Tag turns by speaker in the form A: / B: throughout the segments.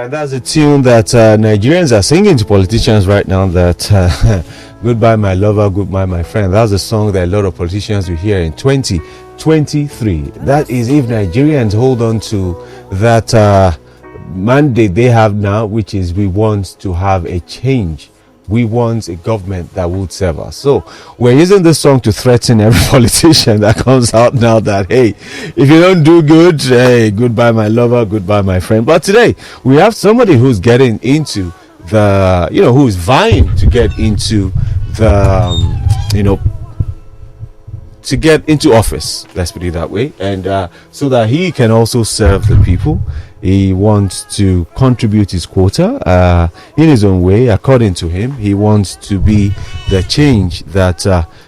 A: And that's a tune that Nigerians are singing to politicians right now. That goodbye, my lover, goodbye, my friend. That's a song that a lot of politicians will hear in 2023. That is if Nigerians hold on to that mandate they have now, which is we want to have a change. We want a government that would serve us. So we're using this song to threaten every politician that comes out now that, hey, if you don't do good, hey, goodbye, my lover, goodbye, my friend. But today we have somebody who's getting into the, who's vying to get into the, to get into office, let's put it that way, and so that he can also serve the people. He wants to contribute his quota in his own way. According to him, he wants to be the change that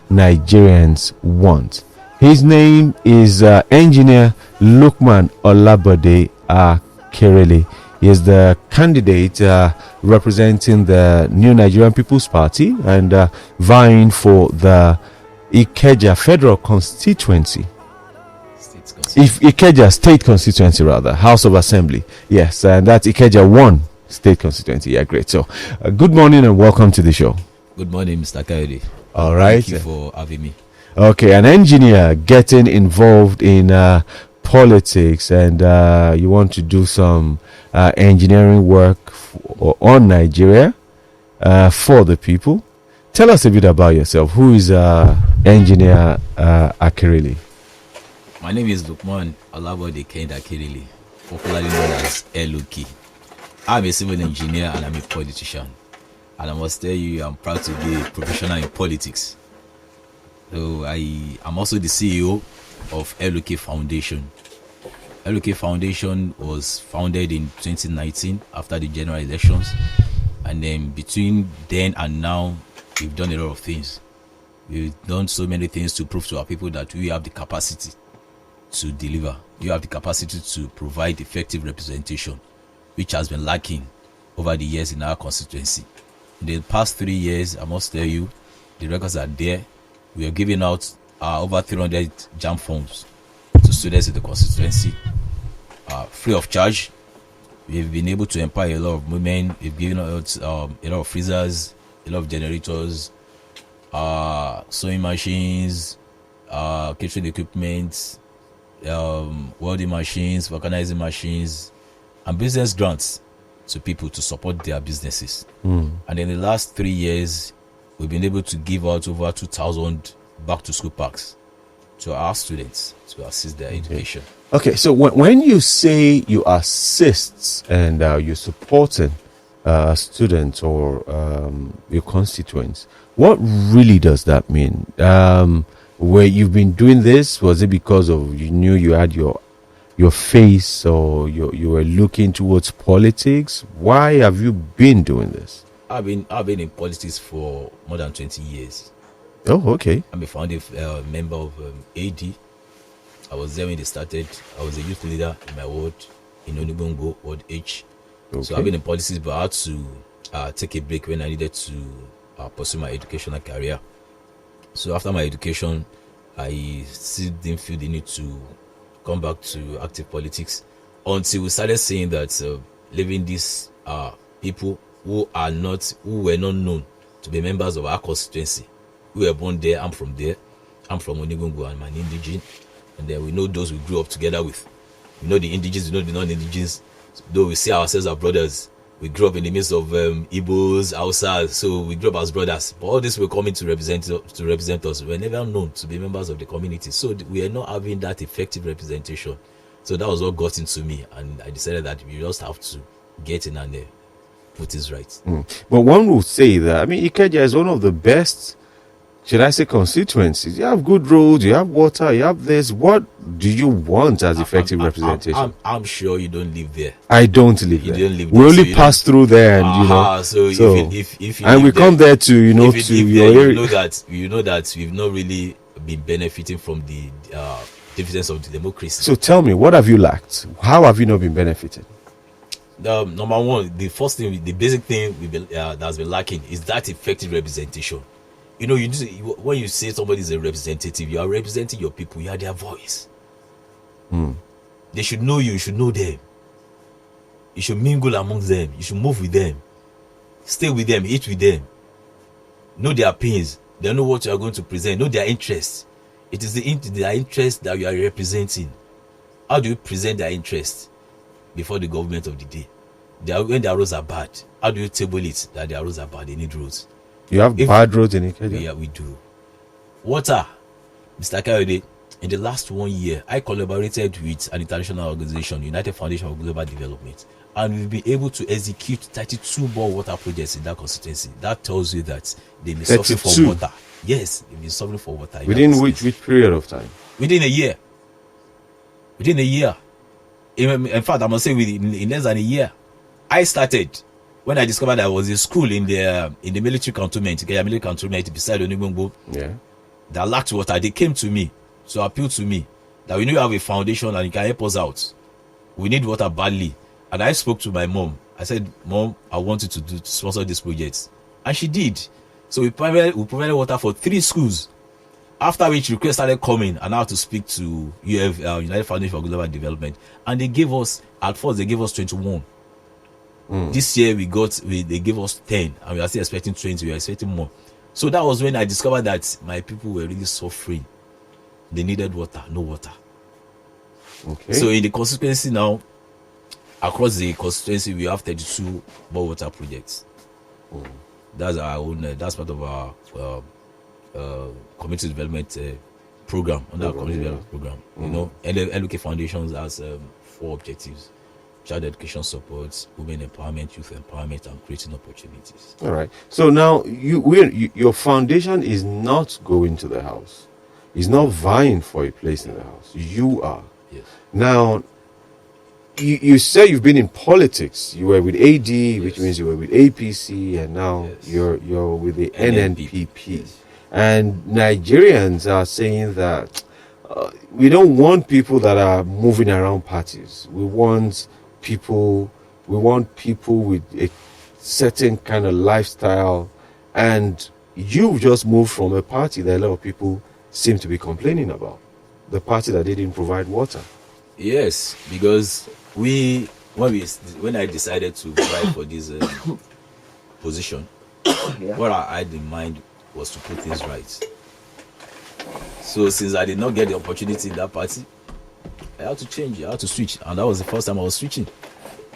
A: Nigerians want. His name is Engineer Luqmaan Olabode Akerele. He is the candidate representing the New Nigerian People's Party and vying for the Ikeja Federal Constituency. Ikeja State Constituency, rather, House of Assembly. Yes, and that's Ikeja 1 State Constituency. Yeah, great. So, good morning and welcome to the show.
B: Good morning, Mr. Kayode.
A: All right.
B: Thank you for having me.
A: Okay, an engineer getting involved in politics, and you want to do some engineering work on Nigeria for the people. Tell us a bit about yourself. Who is Engineer Akerele?
B: My name is Luqmaan Olabode Akerele, popularly known as LOK. I'm a civil engineer and I'm a politician. And I must tell you, I'm proud to be a professional in politics. So I'm also the CEO of LOK Foundation. LOK Foundation was founded in 2019 after the general elections. And then between then and now, we've done a lot of things. We've done so many things to prove to our people that we have the capacity to deliver. You have the capacity to provide effective representation, which has been lacking over the years in our constituency. In the past 3 years, I must tell you, the records are there. We are giving out over 300 JAM forms to students in the constituency, free of charge. We've been able to empower a lot of women. We've given out a lot of freezers, a lot of generators, sewing machines, kitchen equipment, welding machines, vulcanizing machines, and business grants to people to support their businesses. And in the last 3 years, we've been able to give out over 2,000 back to school packs to our students to assist their education.
A: Okay, so when you say you assist and you're supporting students or your constituents, what really does that mean? Where you've been doing this, was it because of you knew you had your face, or you were looking towards politics? Why have you been doing this?
B: I've been in politics for more than 20 years.
A: Oh, okay.
B: I'm a founding member of AD. I was there when they started. I was a youth leader in my ward in Onibongo, Ward H. Okay. So I've been in politics, but I had to take a break when I needed to pursue my educational career. So after my education, I still didn't feel the need to come back to active politics until we started seeing that leaving these people who were not known to be members of our constituency. We were born there. I'm from there. I'm from Onigungu. I'm an indigene. And then we know those we grew up together with. We know the indigenes, we know the non-indigenes. Though we see ourselves as brothers, we grew up in the midst of Igbos, Hausas, so we grew up as brothers. But all this were coming to represent us. We were never known to be members of the community. So we are not having that effective representation. So that was what got into me. And I decided that we just have to get in and put this right.
A: But one would say that, Ikeja is one of the best, should I say, constituencies. You have good roads, you have water, you have this. What do you want as effective representation?
B: I'm sure you don't live there.
A: I don't live there.
B: You don't live
A: we
B: there.
A: only pass through there, and
B: So if you
A: and we come there to
B: if
A: your area.
B: You know that we've not really been benefiting from the dividends of the democracy.
A: So tell me, what have you lacked? How have you not been benefiting?
B: Number one, the first thing, the basic thing that's been lacking is that effective representation. When you say somebody is a representative, you are representing your people. You are their voice. They should know you. You should know them. You should mingle amongst them. You should move with them. Stay with them. Eat with them. Know their pains. They know what you are going to present. Know their interests. It is their interest that you are representing. How do you present their interest before the government of the day? When their roads are bad, how do you table it that their roads are bad? They need roads.
A: You have bad roads in Ikeja?
B: Yeah, we do. Water. Mr. Kayode, in the last 1 year, I collaborated with an international organization, United Foundation for Global Development, and we've been able to execute 32 more water projects in that constituency. That tells you that they've been suffering for water. Yes, they've been suffering for water.
A: Within which period of time?
B: Within a year. Within a year. In fact, I must say in less than a year. I started when I discovered I was in school in the military cantonment, Ikeja military cantonment beside Onigbongbo.
A: Yeah.
B: That lacked water. They came to me to appeal to me that we know you have a foundation and you can help us out. We need water badly. And I spoke to my mom. I said, Mom, I want you to sponsor this project. And she did. So we provided water for 3 schools. After which requests started coming, and I had to speak to United Foundation for Global Development. And they gave us, at first they gave us 21. This year they gave us 10, and we are still expecting 20. We are expecting more. So that was when I discovered that my people were really suffering. They needed water, no water.
A: Okay.
B: So in the constituency now, across the constituency, we have 32 more water projects. That's our own. That's part of our community development program. Under our community development program, you know, and the LUK Foundation has 4 objectives: child education support, women empowerment, youth empowerment, and creating opportunities.
A: All right. So now your foundation is not going to the house. It's not vying for a place in the house. You are.
B: Yes.
A: Now, you say you've been in politics. You were with AD, which means you were with APC, and now you're with the NNPP.
B: Yes.
A: And Nigerians are saying that we don't want people that are moving around parties. We want people with a certain kind of lifestyle. And you've just moved from a party that a lot of people seem to be complaining about, the party that didn't provide water.
B: Yes, because when I decided to apply for this position, what I had in mind was to put things right. So since I did not get the opportunity in that party, I had to change. I had to switch, and that was the first time I was switching.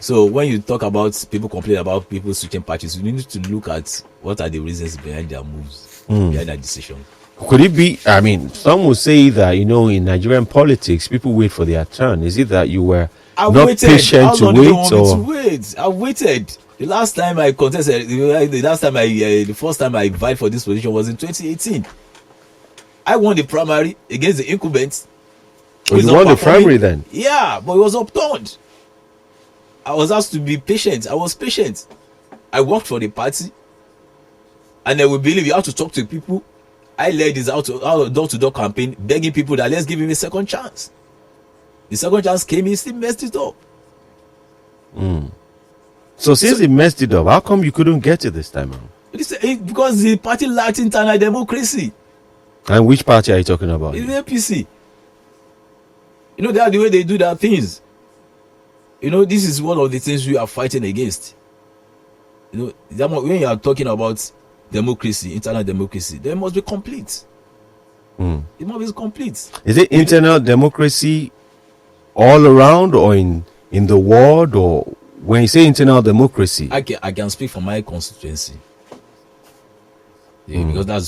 B: So when you talk about people complain about people switching parties, you need to look at what are the reasons behind their moves, behind their decision.
A: Could it be, I mean, some will say that, you know, in Nigerian politics, people wait for their turn. Is it that you were patient to wait?
B: To wait? I waited. The last time I contested, the first time I vied for this position was in 2018. I won the primary against the incumbent.
A: Oh, you won the primary then?
B: Yeah, but it was upturned. I was asked to be patient. I was patient. I worked for the party. And then we believe you have to talk to people. I led this out door-to-door campaign, begging people that let's give him a second chance. The second chance came, he still messed it up.
A: So since he messed it up, how come you couldn't get it this time around?
B: Because the party lacked internal democracy.
A: And which party are you talking about?
B: It's the APC. You know, they are the way they do their things. You know, this is one of the things we are fighting against. You know, when you are talking about democracy, internal democracy, they must be complete. It must be complete.
A: Is it internal democracy all around, or in the world, or when you say internal democracy?
B: I can speak for my constituency. Yeah, because that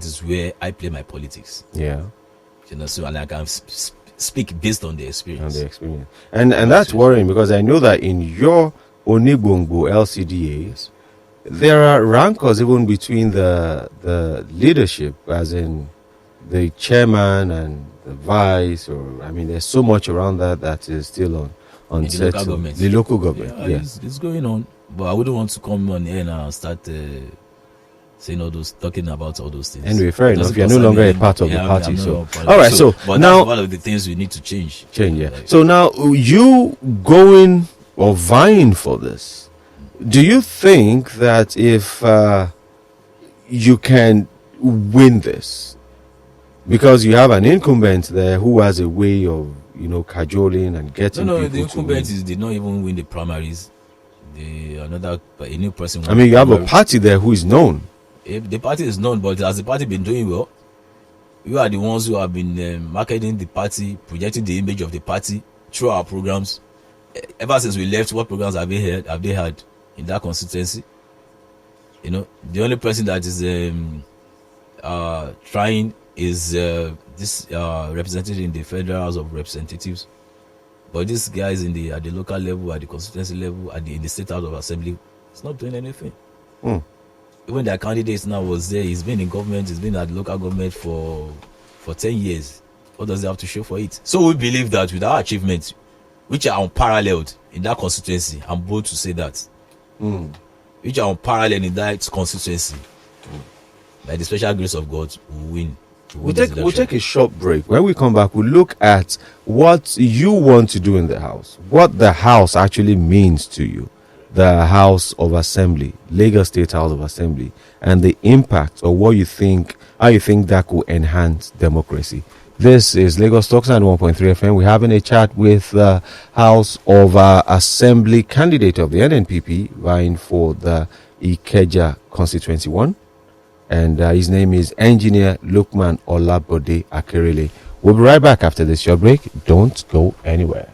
B: is where I play my politics.
A: Yeah.
B: You know, so and I can speak based on the experience.
A: And that's worrying, because I know that in your Onigbongbo LCDA, there are rancors even between the leadership, as in the chairman and the vice, or I mean, there's so much around that is still unsettled.
B: The local government.
A: The local government, yeah.
B: It's going on, but I wouldn't want to come on here and start saying talking about all those things.
A: Anyway, fair enough. You're no longer a part of the party, so
B: all
A: right. So
B: but
A: now,
B: that's one of the things we need to change.
A: Yeah. So now, you going or vying for this, do you think that if you can win this, because you have an incumbent there who has a way of, cajoling and getting
B: No,
A: people
B: the
A: to
B: incumbent
A: win.
B: did not even win the primaries. A new person.
A: I mean, you have a party there who is known.
B: If the party is known, but has the party been doing well? You are the ones who have been marketing the party, projecting the image of the party through our programs. Ever since we left, what programs have they had in that constituency? The only person that is trying is this represented in the Federal House of Representatives. But these guys at the local level, at the constituency level, in the State House of Assembly, it's not doing anything. Even their candidates now was there. He's been in government. He's been at the local government for 10 years. What does he have to show for it? So we believe that with our achievements, which are unparalleled in that constituency, I'm bold to say that, which are unparalleled in that constituency, by the special grace of God, we'll win.
A: We'll take a short break. When we come back, we'll look at what you want to do in the House, what the House actually means to you, the House of Assembly, Lagos State House of Assembly, and the impact or how you think that could enhance democracy. This is Lagos Talks and 1.3 FM. We're having a chat with the House of Assembly candidate of the NNPP vying for the Ikeja Constituency 1. And his name is Engineer Luqmaan Olabode Akerele. We'll be right back after this short break. Don't go anywhere.